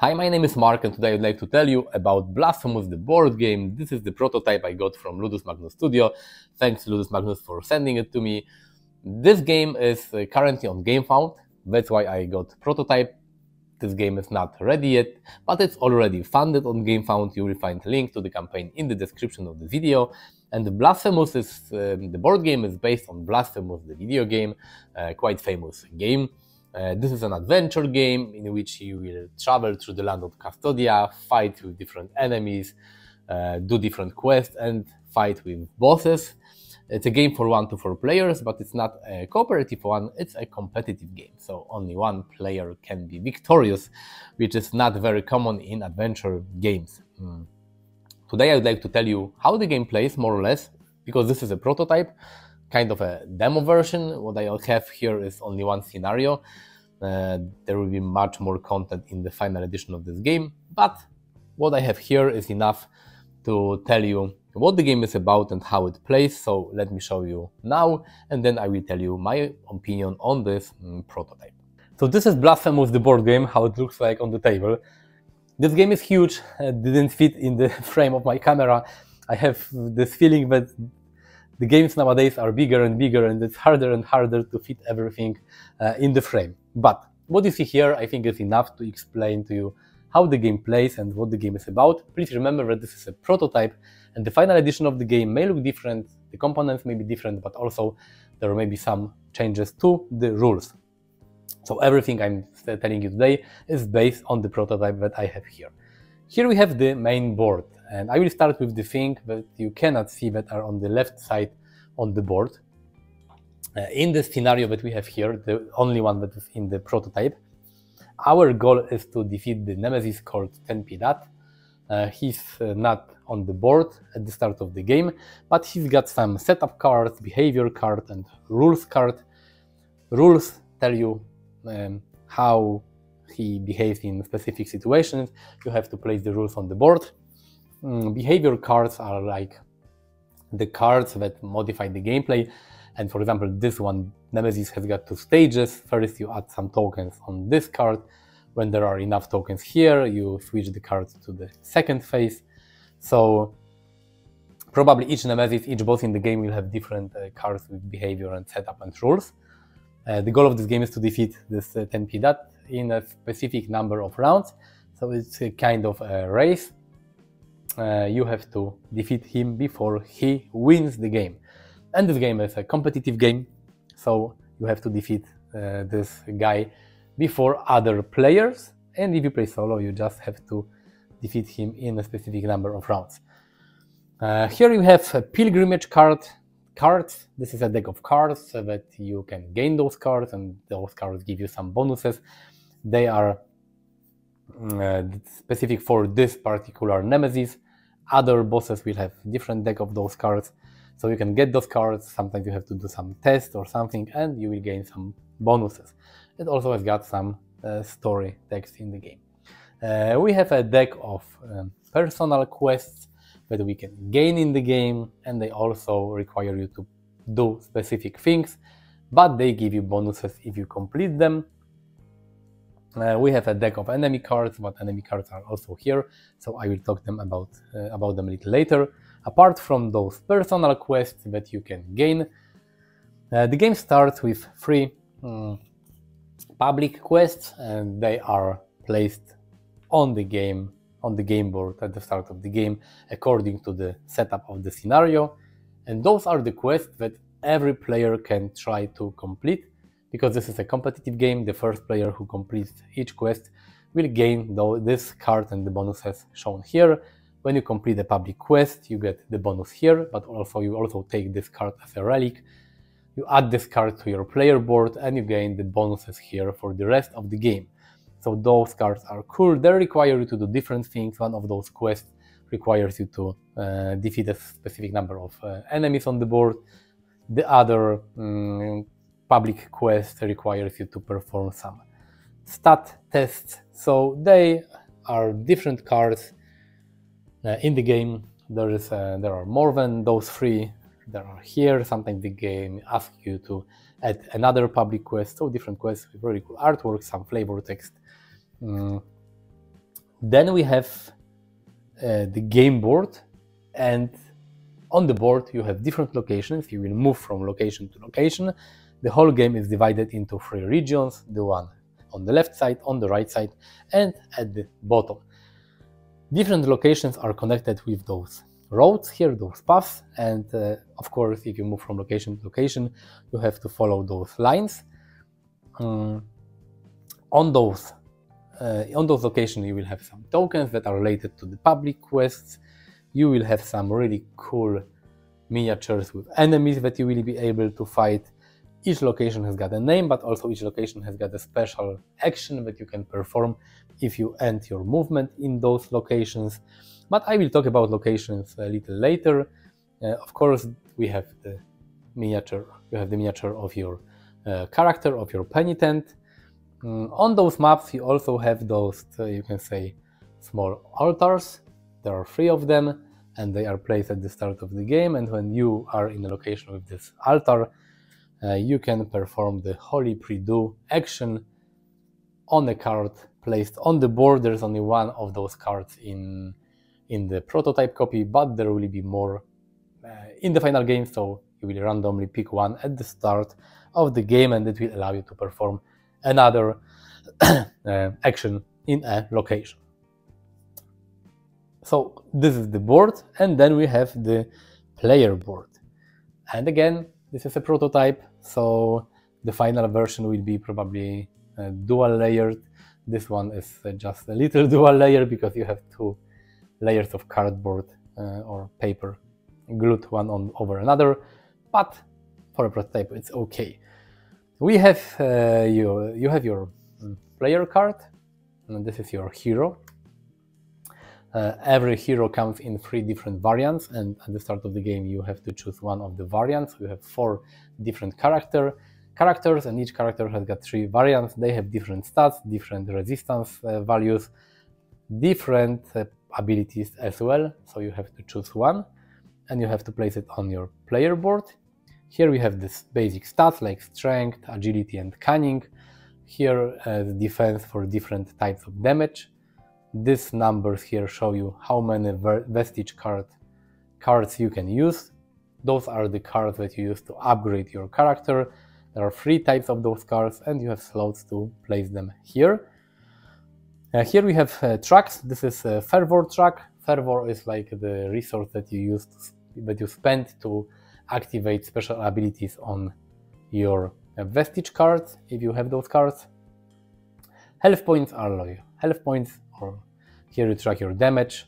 Hi, my name is Mark and today I'd like to tell you about Blasphemous, the board game. This is the prototype I got from Ludus Magnus Studio. Thanks Ludus Magnus for sending it to me. This game is currently on GameFound. That's why I got prototype. This game is not ready yet, but it's already funded on GameFound. You will find a link to the campaign in the description of the video. And the Blasphemous is, the board game is based on Blasphemous, the video game, quite famous game. This is an adventure game in which you will travel through the land of Cvstodia, fight with different enemies, do different quests and fight with bosses. It's a game for 1 to 4 players, but it's not a cooperative one, it's a competitive game. So only one player can be victorious, which is not very common in adventure games. Today I would like to tell you how the game plays, more or less, because this is a prototype, kind of a demo version. What I have here is only one scenario. There will be much more content in the final edition of this game, but what I have here is enough to tell you what the game is about and how it plays. So let me show you now, and then I will tell you my opinion on this prototype. So this is Blasphemous, the board game, how it looks like on the table. This game is huge, it didn't fit in the frame of my camera. I have this feeling that the games nowadays are bigger and bigger and it's harder and harder to fit everything in the frame. But what you see here I think is enough to explain to you how the game plays and what the game is about. Please remember that this is a prototype and the final edition of the game may look different, the components may be different, but also there may be some changes to the rules. So everything I'm telling you today is based on the prototype that I have here. Here we have the main board, and I will start with the thing that you cannot see that are on the left side on the board. In the scenario that we have here, the only one that is in the prototype, our goal is to defeat the nemesis called Tenpidat. He's not on the board at the start of the game, but he's got some setup cards, behavior card and rules card. Rules tell you how he behaves in specific situations. You have to place the rules on the board. Behavior cards are like the cards that modify the gameplay. And for example, this one, Nemesis, has got 2 stages. First, you add some tokens on this card. When there are enough tokens here, you switch the cards to the second phase. So probably each Nemesis, each boss in the game will have different cards with behavior and setup and rules. The goal of this game is to defeat this Tenpidat in a specific number of rounds. So it's a kind of a race. You have to defeat him before he wins the game. And this game is a competitive game, so you have to defeat this guy before other players. And if you play solo, you just have to defeat him in a specific number of rounds. Here you have a pilgrimage cards. This is a deck of cards so that you can gain those cards, and those cards give you some bonuses. They are specific for this particular nemesis. Other bosses will have different deck of those cards, so you can get those cards. Sometimes you have to do some test or something and you will gain some bonuses. It also has got some story text in the game. We have a deck of personal quests that we can gain in the game, and they also require you to do specific things, but they give you bonuses if you complete them. We have a deck of enemy cards, but enemy cards are also here, so I will talk about them a little later. Apart from those personal quests that you can gain, the game starts with 3 public quests, and they are placed on the game board at the start of the game according to the setup of the scenario. And those are the quests that every player can try to complete. Because this is a competitive game, the first player who completes each quest will gain this card and the bonuses shown here. When you complete a public quest, you get the bonus here, but also you also take this card as a relic. You add this card to your player board and you gain the bonuses here for the rest of the game. So those cards are cool. They require you to do different things. One of those quests requires you to defeat a specific number of enemies on the board. The other public quest requires you to perform some stat tests. So they are different cards in the game. There are more than those 3. There are here. Sometimes the game asks you to add another public quest. So different quests with very cool artwork, some flavor text. Then we have the game board, and on the board you have different locations. You will move from location to location. The whole game is divided into 3 regions, the one on the left side, on the right side, and at the bottom. Different locations are connected with those roads here, those paths, and of course, if you move from location to location, you have to follow those lines. On those locations, you will have some tokens that are related to the public quests. You will have some really cool miniatures with enemies that you will be able to fight. Each location has got a name, but also each location has got a special action that you can perform if you end your movement in those locations. But I will talk about locations a little later. Of course, we have the miniature. You have the miniature of your character, of your penitent. On those maps, you also have those, you can say, small altars. There are 3 of them, and they are placed at the start of the game. And when you are in a location with this altar, you can perform the Holy Pre-Do action on a card placed on the board. There's only one of those cards in the prototype copy, but there will be more in the final game, so you will randomly pick one at the start of the game, and it will allow you to perform another action in a location. So this is the board, and then we have the player board. And again, this is a prototype, so the final version will be probably dual layered. This one is just a little dual layer because you have 2 layers of cardboard or paper glued one over another, but for a prototype it's okay. We have you have your player card, and this is your hero. Every hero comes in 3 different variants, and at the start of the game you have to choose one of the variants. You have 4 different characters, and each character has got 3 variants. They have different stats, different resistance values, different abilities as well, so you have to choose one and you have to place it on your player board. Here we have this basic stats like strength, agility and cunning. Here the defense for different types of damage. These numbers here show you how many vestige cards you can use. Those are the cards that you use to upgrade your character. There are 3 types of those cards, and you have slots to place them here. Here we have tracks. This is a fervor track. Fervor is like the resource that you use that you spend to activate special abilities on your vestige cards, if you have those cards. Health points are like health points, or here you track your damage.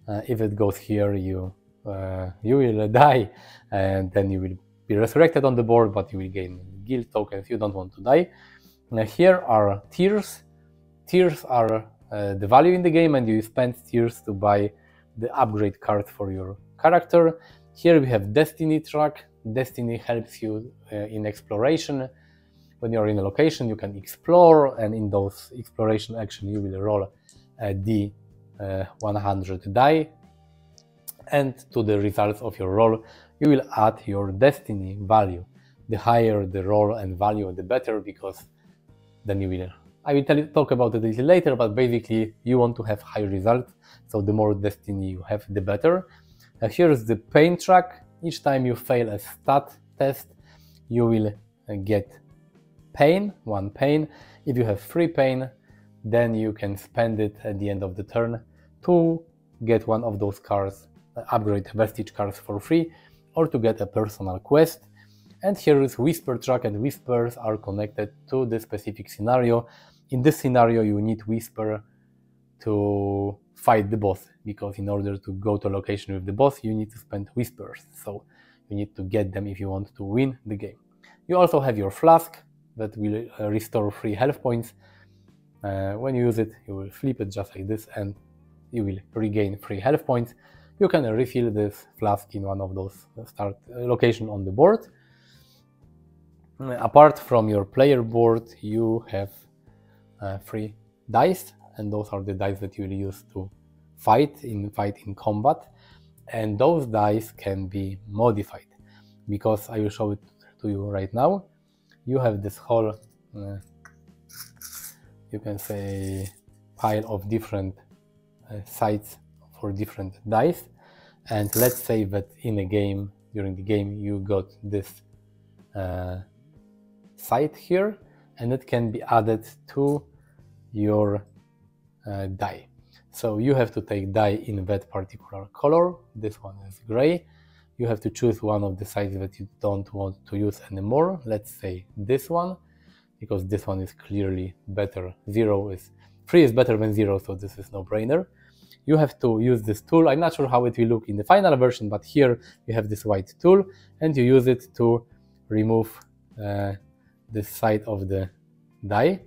If it goes here, you will die, and then you will be resurrected on the board, but you will gain guild tokens. You don't want to die. Here are tiers. Tiers are the value in the game, and you spend tiers to buy the upgrade card for your character. Here we have Destiny track. Destiny helps you in exploration. When you're in a location, you can explore, and in those exploration action, you will roll a D100 die, and to the results of your roll, you will add your Destiny value. The higher the roll and value, the better, because then you will. I will talk about it a little later, but basically you want to have high results, so the more Destiny you have, the better. Here is the pain track. Each time you fail a stat test, you will get pain, 1 pain. If you have 3 pain, then you can spend it at the end of the turn to get one of those cards, upgrade vestige cards for free, or to get a personal quest. And here is Whisper track, and Whispers are connected to the specific scenario. In this scenario, you need Whisper to fight the boss, because in order to go to a location with the boss, you need to spend Whispers. So you need to get them if you want to win the game. You also have your Flask that will restore 3 health points. When you use it, you will flip it just like this, and you will regain 3 health points. You can refill this flask in one of those start location on the board. Apart from your player board, you have 3 dice, and those are the dice that you will use to fight in combat. And those dice can be modified, because I will show it to you right now. You have this whole, you can say, pile of different sides for different dice. And let's say that in a game, during the game, you got this side here, and it can be added to your die. So you have to take die in that particular color. This one is gray. You have to choose one of the sides that you don't want to use anymore. Let's say this one, because this one is clearly better. 3 is better than 0, so this is no-brainer. You have to use this tool. I'm not sure how it will look in the final version, but here you have this white tool, and you use it to remove this side of the die,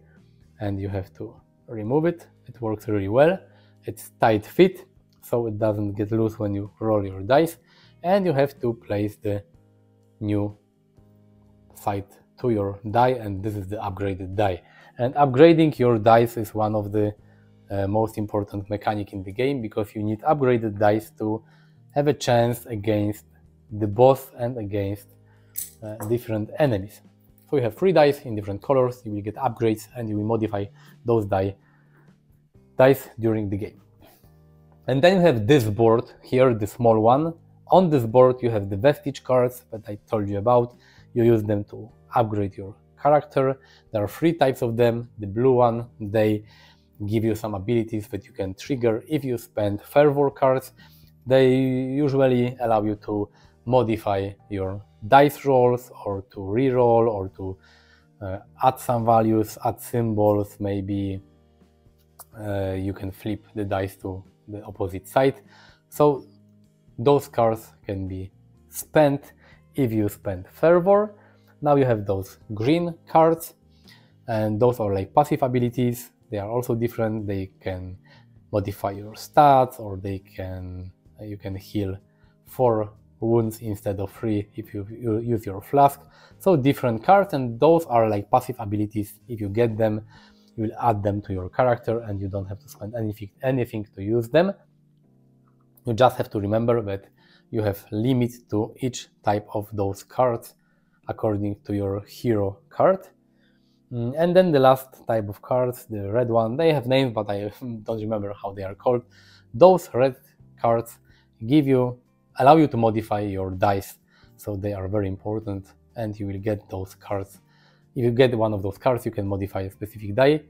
and you have to remove it. It works really well. It's tight fit, so it doesn't get loose when you roll your dice, and you have to place the new side to your die, and this is the upgraded die. And upgrading your dice is one of the most important mechanic in the game, because you need upgraded dice to have a chance against the boss and against different enemies. So you have 3 dice in different colors, you will get upgrades, and you will modify those dice during the game. And then you have this board here, the small one. On this board you have the vestige cards that I told you about. You use them to upgrade your character. There are 3 types of them. The blue one, they give you some abilities that you can trigger if you spend fervor cards. They usually allow you to modify your dice rolls, or to reroll, or to add some values, add symbols. Maybe you can flip the dice to the opposite side. So those cards can be spent if you spend fervor. Now you have those green cards, and those are like passive abilities. They are also different. They can modify your stats, or you can heal 4 wounds instead of 3 if you use your flask. So different cards, and those are like passive abilities. If you get them, you will add them to your character, and you don't have to spend anything to use them. You just have to remember that you have limits to each type of those cards according to your hero card. And then the last type of cards, the red one, they have names, but I don't remember how they are called. Those red cards allow you to modify your dice, so they are very important, and you will get those cards. If you get one of those cards, you can modify a specific die.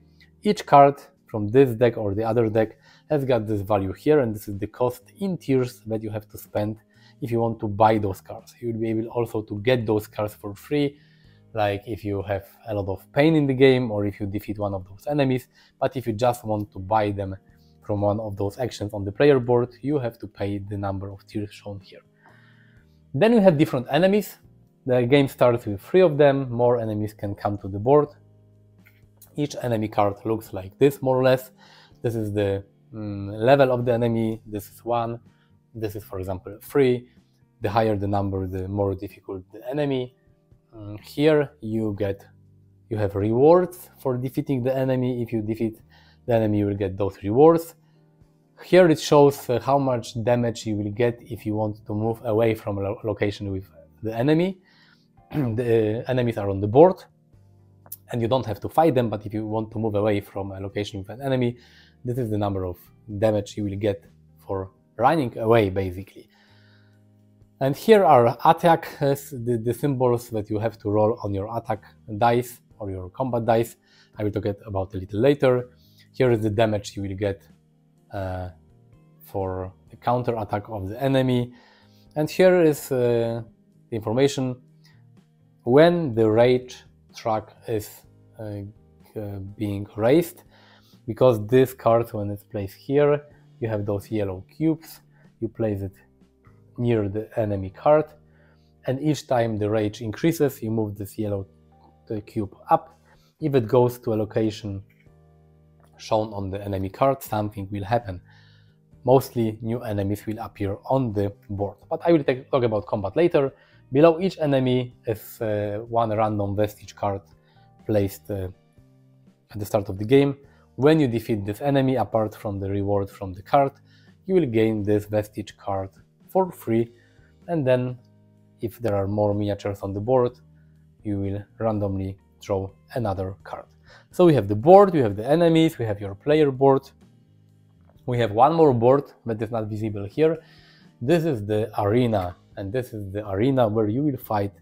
Each card from this deck or the other deck has got this value here, and this is the cost in tiers that you have to spend if you want to buy those cards. You will be able also to get those cards for free, like if you have a lot of pain in the game, or if you defeat one of those enemies. But if you just want to buy them from one of those actions on the player board, you have to pay the number of tiers shown here. Then we have different enemies. The game starts with 3 of them. More enemies can come to the board. Each enemy card looks like this, more or less. This is the level of the enemy. This is 1. This is, for example, 3. The higher the number, the more difficult the enemy. Here you have rewards for defeating the enemy. If you defeat the enemy, you will get those rewards. Here it shows how much damage you will get if you want to move away from a location with the enemy. The enemies are on the board, and you don't have to fight them, but if you want to move away from a location with an enemy, this is the number of damage you will get for running away, basically. And here are attacks, the symbols that you have to roll on your attack dice or your combat dice. I will talk about a little later. Here is the damage you will get for the counter attack of the enemy. And here is the information when the rage track is being raised, because this card, when it's placed here, you have those yellow cubes. You place it near the enemy card, and each time the rage increases, you move this yellow cube up. If it goes to a location shown on the enemy card, something will happen. Mostly new enemies will appear on the board, but I will talk about combat later. Below each enemy is one random vestige card placed at the start of the game. When you defeat this enemy, apart from the reward from the card, you will gain this vestige card for free, and then if there are more miniatures on the board, you will randomly draw another card. So we have the board, we have the enemies, we have your player board. We have one more board that is not visible here. This is the arena, and this is the arena where you will fight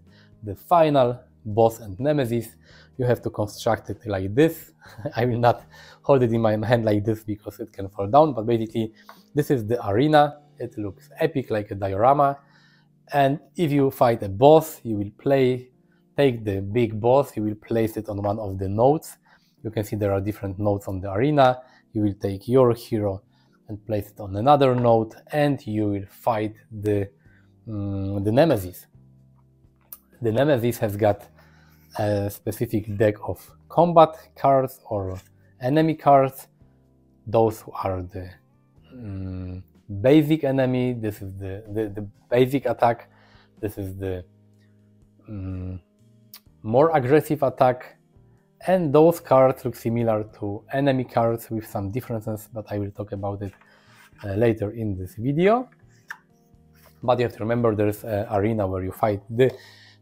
the final boss and nemesis. You have to construct it like this. I will not hold it in my hand like this because it can fall down, but basically this is the arena. It looks epic, like a diorama. And if you fight a boss, you will take the big boss, you will place it on one of the nodes. You can see there are different nodes on the arena. You will take your hero and place it on another node, and you will fight the nemesis. The nemesis has got a specific deck of combat cards or enemy cards. Those are the basic enemy. This is the basic attack. This is the more aggressive attack. And those cards look similar to enemy cards with some differences, but I will talk about it later in this video. But you have to remember there's an arena where you fight the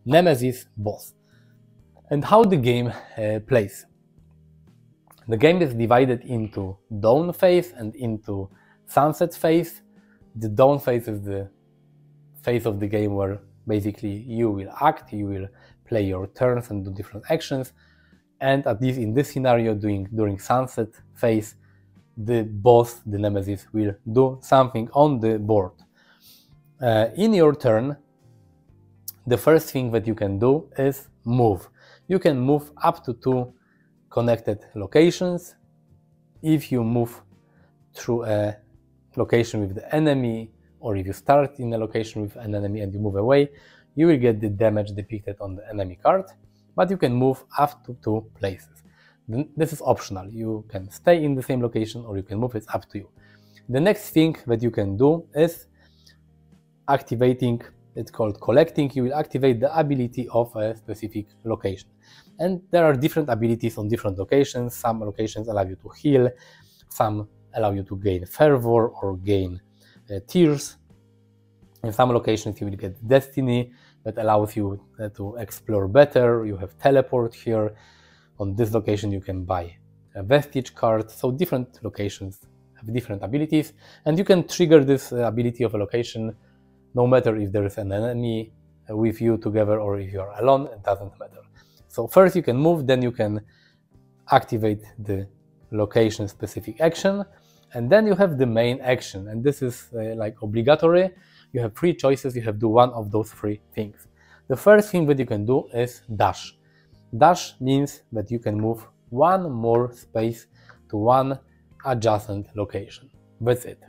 nemesis boss. And how the game plays. The game is divided into dawn phase and into sunset phase. The dawn phase is the phase of the game where basically you will act, you will play your turns and do different actions. And at least in this scenario, during sunset phase, the boss, the nemesis, will do something on the board. In your turn, the first thing that you can do is move. You can move up to 2 connected locations. If you move through a location with the enemy, or if you start in a location with an enemy and you move away, you will get the damage depicted on the enemy card. But you can move up to 2 places. This is optional. You can stay in the same location or you can move, it's up to you. The next thing that you can do is activating, it's called collecting. You will activate the ability of a specific location. And there are different abilities on different locations. Some locations allow you to heal, some allow you to gain fervor or gain tears. In some locations you will get destiny, that allows you to explore better. You have teleport here. On this location you can buy a vestige card. So different locations have different abilities, and you can trigger this ability of a location no matter if there is an enemy with you together or if you are alone, it doesn't matter. So first you can move, then you can activate the location specific action, and then you have the main action, and this is like obligatory. You have 3 choices, you have to do one of those 3 things. The first thing that you can do is dash. Dash means that you can move 1 more space to 1 adjacent location. That's it.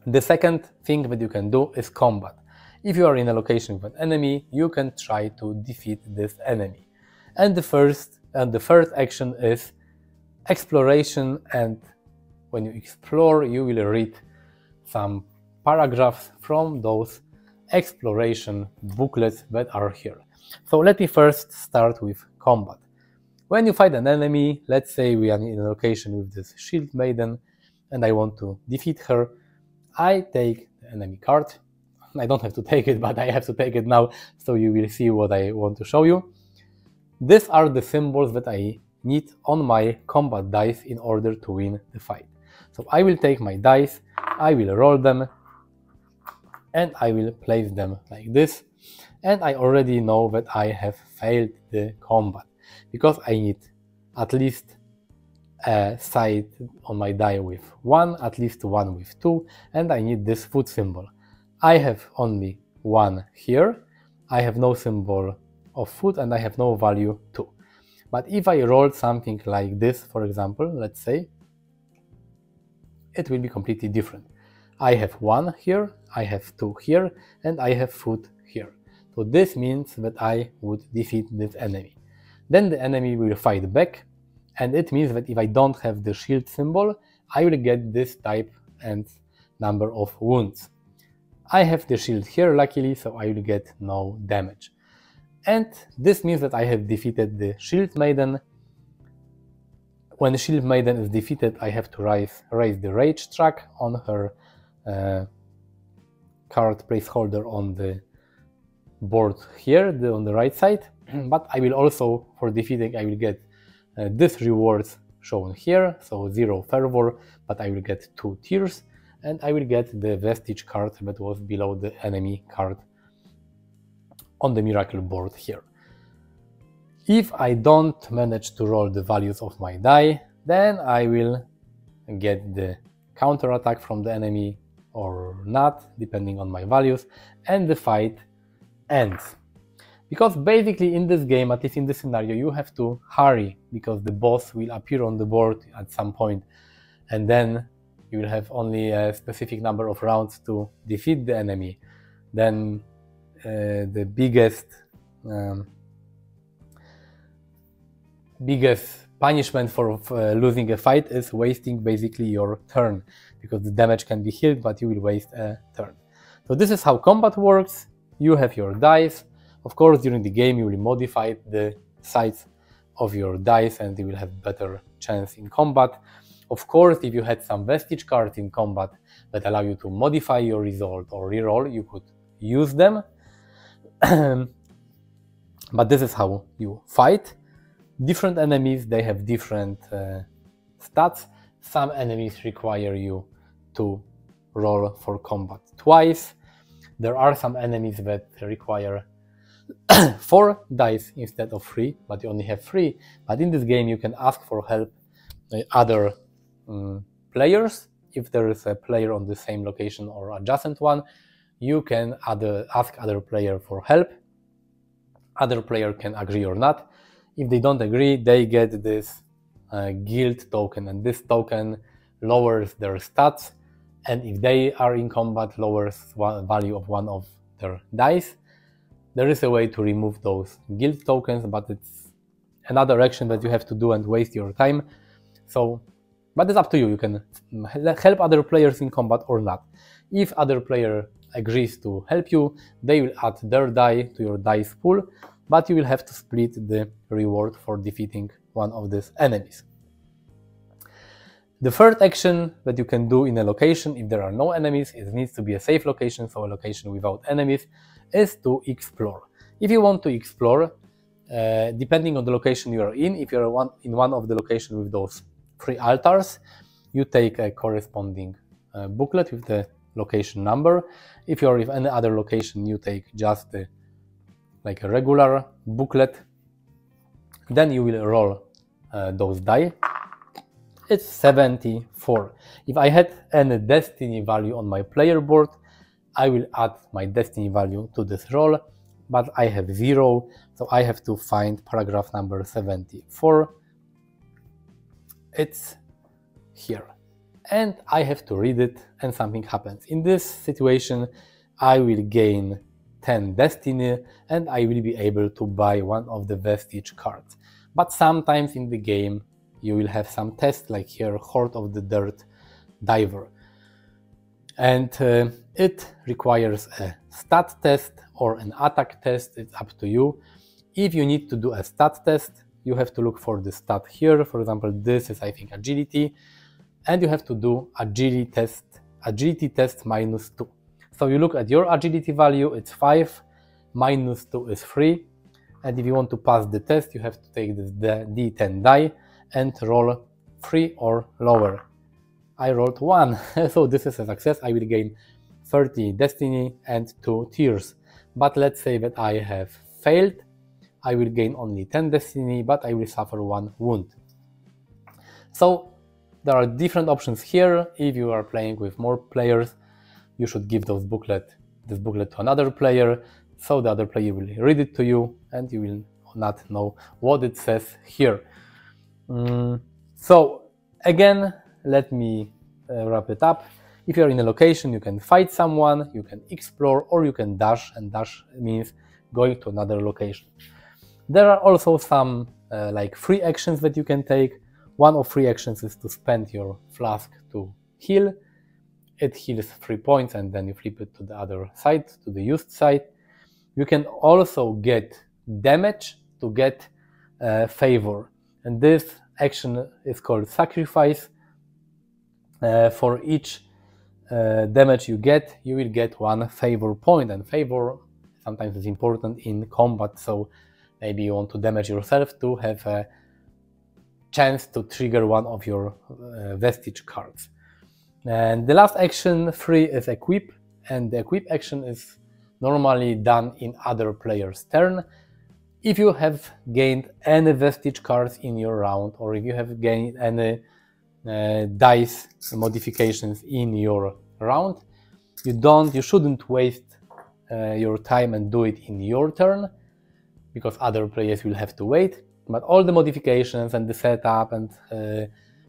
The second thing that you can do is combat. If you are in a location with an enemy, you can try to defeat this enemy. And the third action is exploration, and when you explore, you will read some paragraphs from those exploration booklets that are here. So let me first start with combat. When you fight an enemy, let's say we are in a location with this shield maiden and I want to defeat her, I take the enemy card. I don't have to take it, but I have to take it now so you will see what I want to show you. These are the symbols that I need on my combat dice in order to win the fight. So I will take my dice, I will roll them, and I will place them like this. And I already know that I have failed the combat because I need at least a side on my die with 1, at least 1 with 2, and I need this foot symbol. I have only 1 here, I have no symbol of foot, and I have no value 2. But if I roll something like this, for example, let's say, it will be completely different. I have 1 here, I have 2 here, and I have foot here. So this means that I would defeat this enemy. Then the enemy will fight back, and it means that if I don't have the shield symbol, I will get this type and number of wounds. I have the shield here, luckily, so I will get no damage. And this means that I have defeated the shield maiden. When the shield maiden is defeated, I have to raise the rage track on her card placeholder on the board here, on the right side. But I will also, for defeating, I will get these rewards shown here, so 0 fervor, but I will get 2 tears, and I will get the vestige card that was below the enemy card on the miracle board here. If I don't manage to roll the values of my die, then I will get the counter attack from the enemy or not, depending on my values, and the fight ends. Because basically in this game, at least in this scenario, you have to hurry, because the boss will appear on the board at some point, and then you will have only a specific number of rounds to defeat the enemy. Then the biggest punishment for losing a fight is wasting basically your turn, because the damage can be healed, but you will waste a turn. So this is how combat works. You have your dice. Of course, during the game you will modify the size of your dice and you will have better chance in combat. Of course, if you had some vestige cards in combat that allow you to modify your result or reroll, you could use them. But this is how you fight. Different enemies, they have different stats. Some enemies require you to roll for combat twice. There are some enemies that require 4 dice instead of 3, but you only have 3. But in this game you can ask for help other players. If there is a player on the same location or adjacent one, you can ask other player for help. Other player can agree or not. If they don't agree, they get this guild token, and this token lowers their stats, and if they are in combat, lowers one value of one of their dice. There is a way to remove those guild tokens, but it's another action that you have to do and waste your time. So, but it's up to you. You can help other players in combat or not. If other player agrees to help you, they will add their die to your dice pool, but you will have to split the reward for defeating one of these enemies. The third action that you can do in a location, if there are no enemies, it needs to be a safe location, so a location without enemies, is to explore. If you want to explore, depending on the location you are in, if you are in one of the locations with those 3 altars, you take a corresponding booklet with the location number. If you are in any other location, you take just like a regular booklet. Then you will roll those die. It's 74. If I had any destiny value on my player board, I will add my destiny value to this roll, but I have 0, so I have to find paragraph number 74. It's here. And I have to read it, and something happens. In this situation, I will gain 10 destiny, and I will be able to buy one of the vestige cards. But sometimes in the game, you will have some tests, like here, Horde of the Dirt Diver. And it requires a stat test or an attack test, it's up to you. If you need to do a stat test, you have to look for the stat here. For example, this is, I think, agility, and you have to do agility test -2. So you look at your agility value, it's 5, -2 is 3, and if you want to pass the test, you have to take this D10 die and roll 3 or lower. I rolled 1, so this is a success. I will gain 30 destiny and 2 tears. But let's say that I have failed. I will gain only 10 destiny, but I will suffer 1 wound. So there are different options here. If you are playing with more players, you should give this booklet to another player, so the other player will read it to you and you will not know what it says here. So again, let me wrap it up. If you are in a location, you can fight someone, you can explore, or you can dash, and dash means going to another location. There are also some like free actions that you can take. One of free actions is to spend your flask to heal. It heals 3 points and then you flip it to the other side, to the used side. You can also get damage to get favor, and this action is called sacrifice. For each damage you get, you will get 1 favor point, and favor sometimes is important in combat, so maybe you want to damage yourself to have chance to trigger one of your vestige cards. And the last action, 3, is equip, and the equip action is normally done in other player's turn. If you have gained any vestige cards in your round, or if you have gained any dice modifications in your round, you shouldn't waste your time and do it in your turn, because other players will have to wait. But all the modifications and the setup, and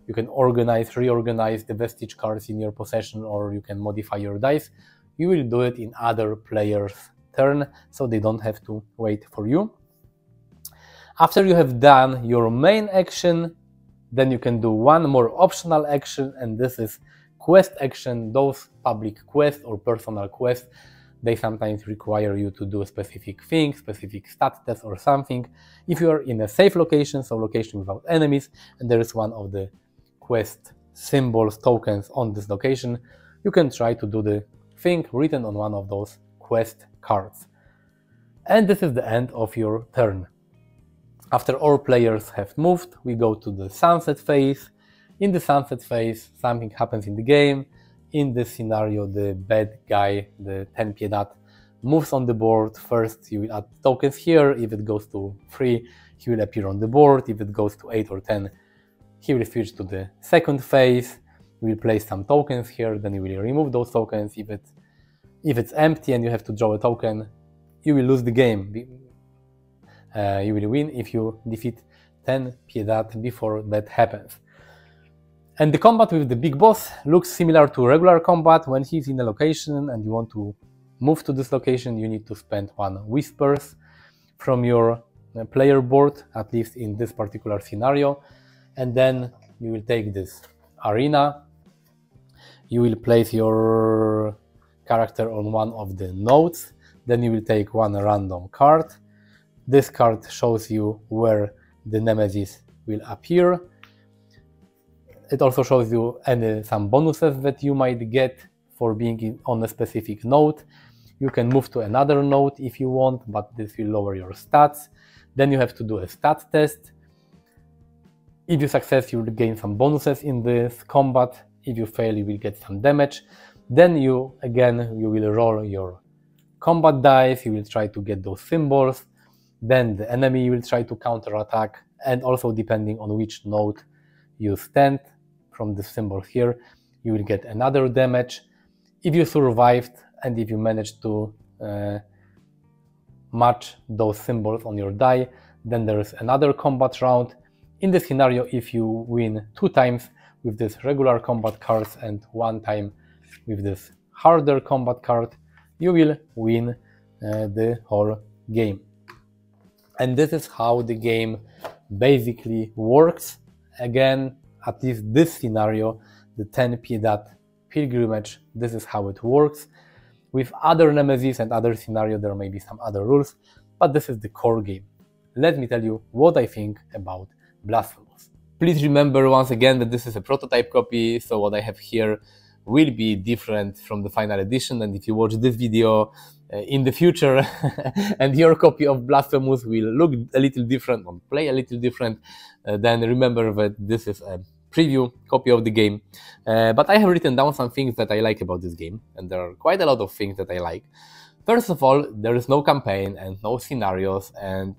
you can reorganize the vestige cards in your possession, or you can modify your dice, you will do it in other players' turn, so they don't have to wait for you. After you have done your main action, then you can do one more optional action, and this is quest action. Those public quests or personal quests, they sometimes require you to do a specific thing, specific stat test or something. If you are in a safe location, so location without enemies, and there is one of the quest symbols, tokens on this location, you can try to do the thing written on one of those quest cards. And this is the end of your turn. After all players have moved, we go to the sunset phase. In the sunset phase, something happens in the game. In this scenario, the bad guy, the 10 Piedad, moves on the board. First, you will add tokens here. If it goes to 3, he will appear on the board. If it goes to 8 or 10, he will switch to the second phase. You will place some tokens here, then you will remove those tokens. If it's empty and you have to draw a token, you will lose the game. You will win if you defeat 10 Piedad before that happens. And the combat with the big boss looks similar to regular combat. When he's in a location and you want to move to this location, you need to spend 1 whispers from your player board, at least in this particular scenario. And then you will take this arena. You will place your character on one of the nodes. Then you will take 1 random card. This card shows you where the nemesis will appear. It also shows you some bonuses that you might get for being on a specific node. You can move to another node if you want, but this will lower your stats. Then you have to do a stat test. If you succeed, you will gain some bonuses in this combat. If you fail, you will get some damage. Then you will roll your combat dice. You will try to get those symbols. Then the enemy will try to counterattack, and also depending on which node you stand from the symbols here, you will get another damage. If you survived and if you managed to match those symbols on your die, then there is another combat round. In this scenario, if you win 2 times with this regular combat cards and 1 time with this harder combat card, you will win the whole game. And this is how the game basically works. Again, at least this scenario, the 10 Piedad pilgrimage, this is how it works. With other nemesis and other scenario, there may be some other rules, but this is the core game. Let me tell you what I think about Blasphemous. Please remember once again that this is a prototype copy, so what I have here will be different from the final edition, and if you watch this video in the future and your copy of Blasphemous will look a little different or play a little different, then remember that this is a preview copy of the game. But I have written down some things that I like about this game, and there are quite a lot of things that I like. First of all, there is no campaign and no scenarios, and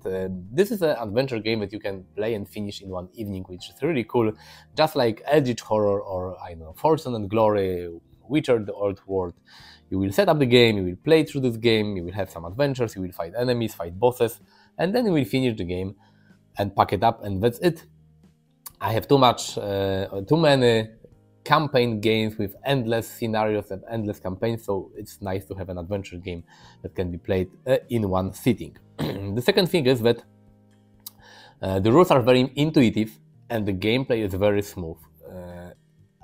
this is an adventure game that you can play and finish in one evening, which is really cool, just like Eldritch Horror or, I don't know, Fortune and Glory, Witcher, the Old World. You will set up the game, you will play through this game, you will have some adventures, you will fight enemies, fight bosses, and then you will finish the game and pack it up, and that's it. I have too many campaign games with endless scenarios and endless campaigns, so it's nice to have an adventure game that can be played in one sitting. The second thing is that the rules are very intuitive and the gameplay is very smooth.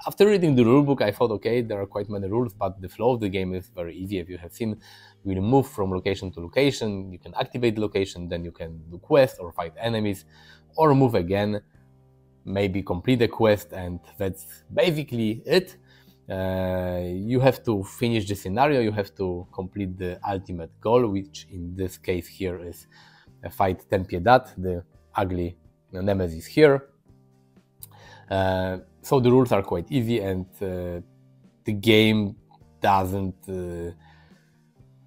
After reading the rulebook, I thought, okay, there are quite many rules, but the flow of the game is very easy. If you have seen, you will move from location to location, you can activate the location, then you can do quests or fight enemies, or move again, maybe complete the quest, and that's basically it. You have to finish the scenario, you have to complete the ultimate goal, which in this case here is fight 10 Piedad, the ugly nemesis here. So the rules are quite easy, and the game doesn't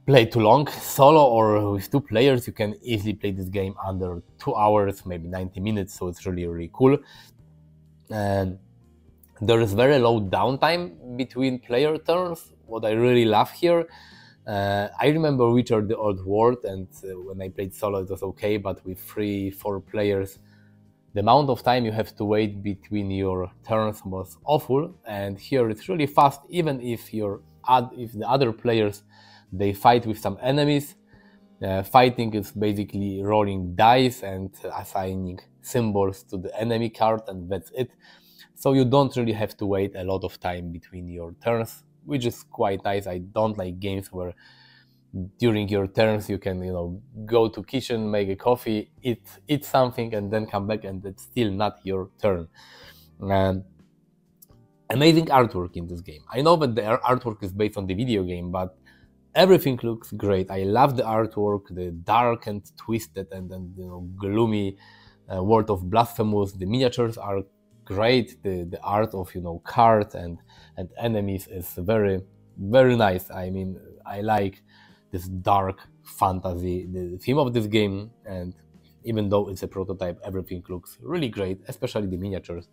play too long. Solo or with 2 players, you can easily play this game under 2 hours, maybe 90 minutes, so it's really, really cool. And there is very low downtime between player turns, what I really love here. I remember Witcher the Old World, and when I played solo it was okay, but with 3-4 players, the amount of time you have to wait between your turns was awful. And here it's really fast, even if the other players, they fight with some enemies. Fighting is basically rolling dice and assigning symbols to the enemy card, and that's it. So you don't really have to wait a lot of time between your turns, which is quite nice. I don't like games where during your turns you can, go to kitchen, make a coffee, eat something, and then come back, and it's still not your turn. Amazing artwork in this game. I know that the artwork is based on the video game, but everything looks great. I love the artwork, the dark and twisted and gloomy world of Blasphemous. The miniatures are great. The art of cards and enemies is very, very nice. I mean, I like this dark fantasy, the theme of this game, and even though it's a prototype, everything looks really great, especially the miniatures,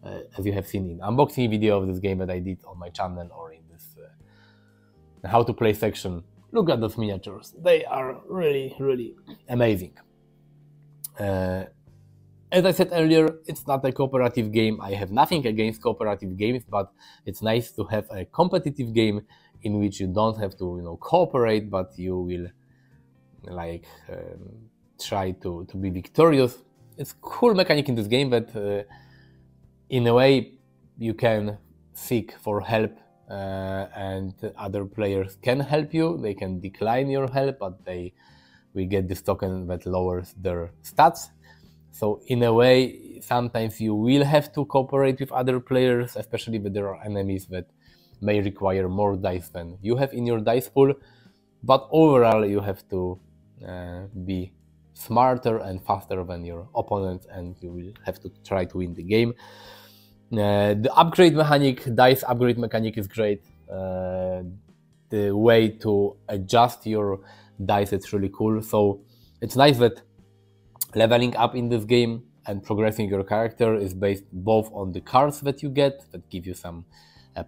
as you have seen in unboxing video of this game that I did on my channel, or in this how to play section. Look at those miniatures. They are really, really amazing. As I said earlier, it's not a cooperative game. I have nothing against cooperative games, but it's nice to have a competitive game in which you don't have to cooperate, but you will try to be victorious. It's a cool mechanic in this game that in a way you can seek for help, and other players can help you. They can decline your help, but they will get this token that lowers their stats. So in a way, sometimes you will have to cooperate with other players, especially if there are enemies that may require more dice than you have in your dice pool. But overall, you have to be smarter and faster than your opponents, and you will have to try to win the game. The upgrade mechanic, dice upgrade mechanic is great. The way to adjust your dice is really cool. So it's nice that leveling up in this game and progressing your character is based both on the cards that you get, that give you some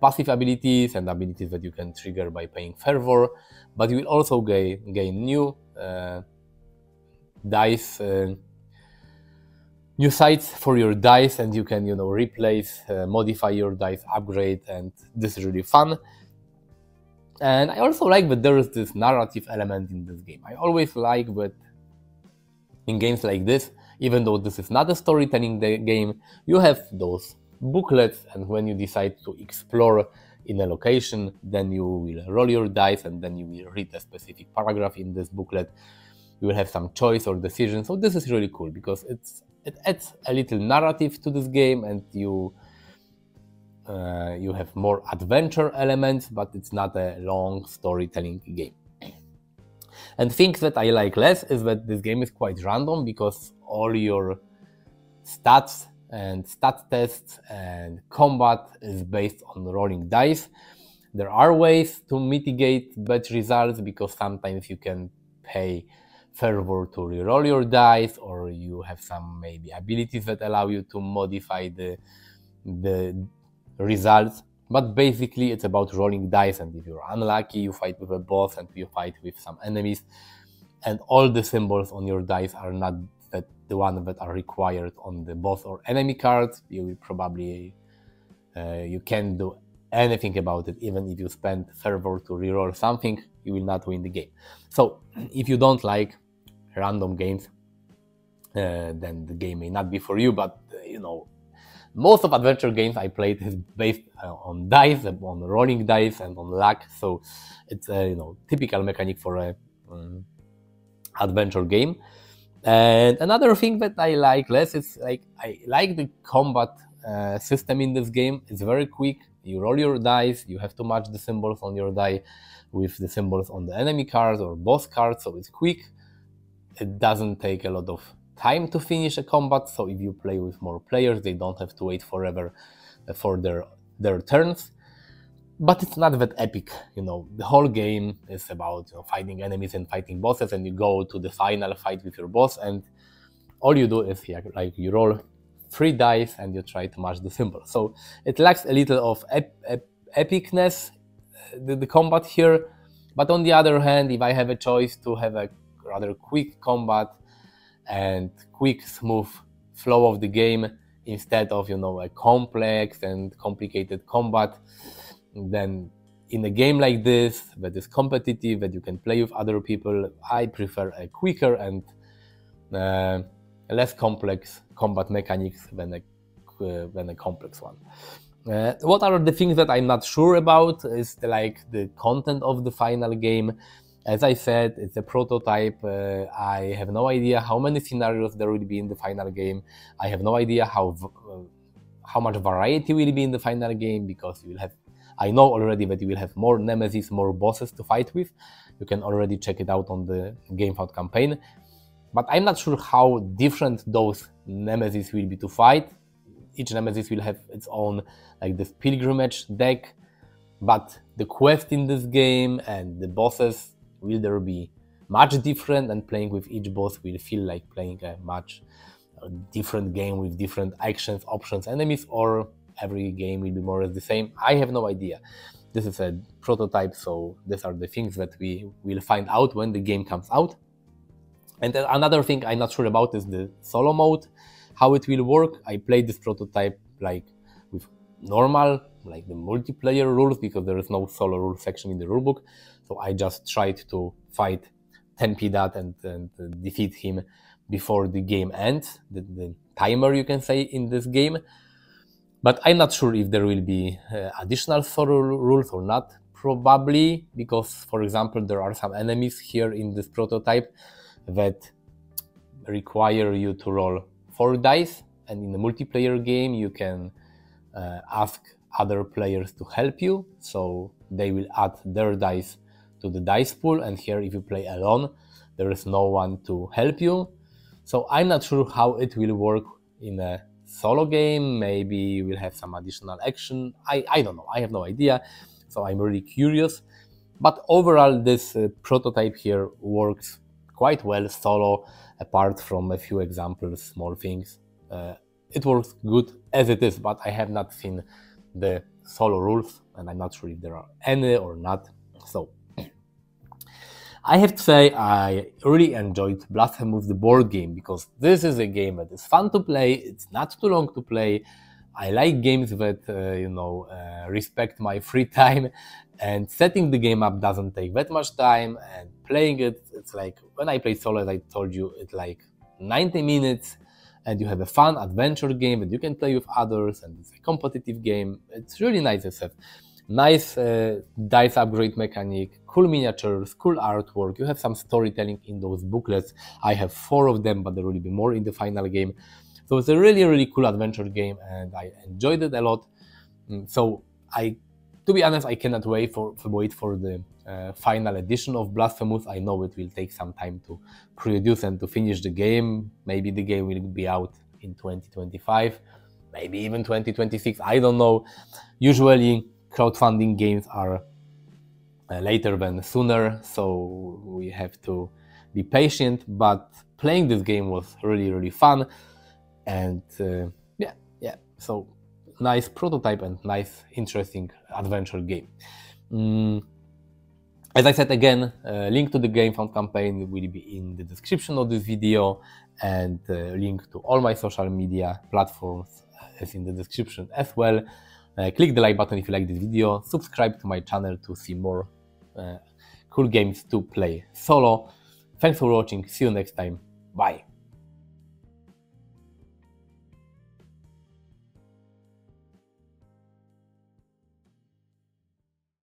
passive abilities and abilities that you can trigger by paying fervor, but you will also gain new dice, new sites for your dice, and you can replace, modify your dice, upgrade, and this is really fun. And I also like that there is this narrative element in this game. I always like that in games like this, even though this is not a storytelling game, you have those booklets, and when you decide to explore in a location, then you will roll your dice, and then you will read a specific paragraph in this booklet. You will have some choice or decision. So this is really cool because it adds a little narrative to this game, and you have more adventure elements, but it's not a long storytelling game. And things that I like less is that this game is quite random, because all your stats and stat tests and combat is based on rolling dice. There are ways to mitigate bad results, because sometimes you can pay fervor to reroll your dice, or you have some maybe abilities that allow you to modify the results. But basically it's about rolling dice, and if you're unlucky, you fight with a boss and you fight with some enemies, and all the symbols on your dice are not the ones that are required on the boss or enemy cards. You will probably you can't do anything about it. Even if you spend fervor to reroll something, you will not win the game. So if you don't like random games, then the game may not be for you. But most of adventure games I played is based on dice, on rolling dice, and on luck. So it's a typical mechanic for a adventure game. And another thing that I like less is I like the combat system in this game. It's very quick. You roll your dice. You have to match the symbols on your die with the symbols on the enemy cards or boss cards. So it's quick. It doesn't take a lot of time to finish a combat, so if you play with more players, they don't have to wait forever for their turns. But it's not that epic, you know. The whole game is about, you know, fighting enemies and fighting bosses, and you go to the final fight with your boss, and all you do is like you roll 3 dice and you try to match the symbol. So it lacks a little of epicness, the combat here. But on the other hand, if I have a choice to have a rather quick combat and quick, smooth flow of the game instead of, you know, a complex and complicated combat, then in a game like this that is competitive, that you can play with other people, I prefer a quicker and less complex combat mechanics than a complex one. What are the things that I'm not sure about is the content of the final game. As I said, it's a prototype. I have no idea how many scenarios there will be in the final game. I have no idea how much variety will be in the final game, because you will have, I know already that you will have more nemesis, more bosses to fight with. You can already check it out on the GameFound campaign. But I'm not sure how different those nemesis will be to fight. Each nemesis will have its own, like, this pilgrimage deck. But the quest in this game and the bosses, will there be much different, and playing with each boss will feel like playing a much different game with different actions, options, enemies, or every game will be more or less the same? I have no idea. This is a prototype, so these are the things that we will find out when the game comes out. And another thing I'm not sure about is the solo mode, how it will work. I played this prototype like with normal, like the multiplayer rules, because there is no solo rule section in the rulebook. So I just tried to fight Tempidat and defeat him before the game ends, the timer, you can say, in this game. But I'm not sure if there will be additional solo rules or not. Probably, because, for example, there are some enemies here in this prototype that require you to roll 4 dice, and in a multiplayer game you can ask other players to help you, so they will add their dice to the dice pool, and here if you play alone there is no one to help you. So I'm not sure how it will work in a solo game. Maybe you will have some additional action. I don't know, I have no idea, so I'm really curious. But overall, this prototype here works quite well solo, apart from a few examples, small things. It works good as it is, but I have not seen the solo rules, and I'm not sure if there are any or not. So I have to say I really enjoyed Blasphemous, the board game, because this is a game that is fun to play. It's not too long to play. I like games that respect my free time, and setting the game up doesn't take that much time, and playing it, it's like when I play solo, as I told you, it's like 90 minutes, and you have a fun adventure game that you can play with others, and it's a competitive game. It's really nice. It's a nice dice upgrade mechanic, cool miniatures, cool artwork. You have some storytelling in those booklets. I have 4 of them, but there will be more in the final game. So it's a really, really cool adventure game, and I enjoyed it a lot. So to be honest, I cannot wait for the final edition of Blasphemous. I know it will take some time to produce and to finish the game. Maybe the game will be out in 2025, maybe even 2026, I don't know. Usually crowdfunding games are later than sooner, so we have to be patient, but playing this game was really, really fun. And so nice prototype and nice, interesting adventure game. As I said again, link to the GameFound campaign will be in the description of this video, and link to all my social media platforms is in the description as well. Click the like button if you like this video, subscribe to my channel to see more cool games to play solo. Thanks for watching, see you next time, bye!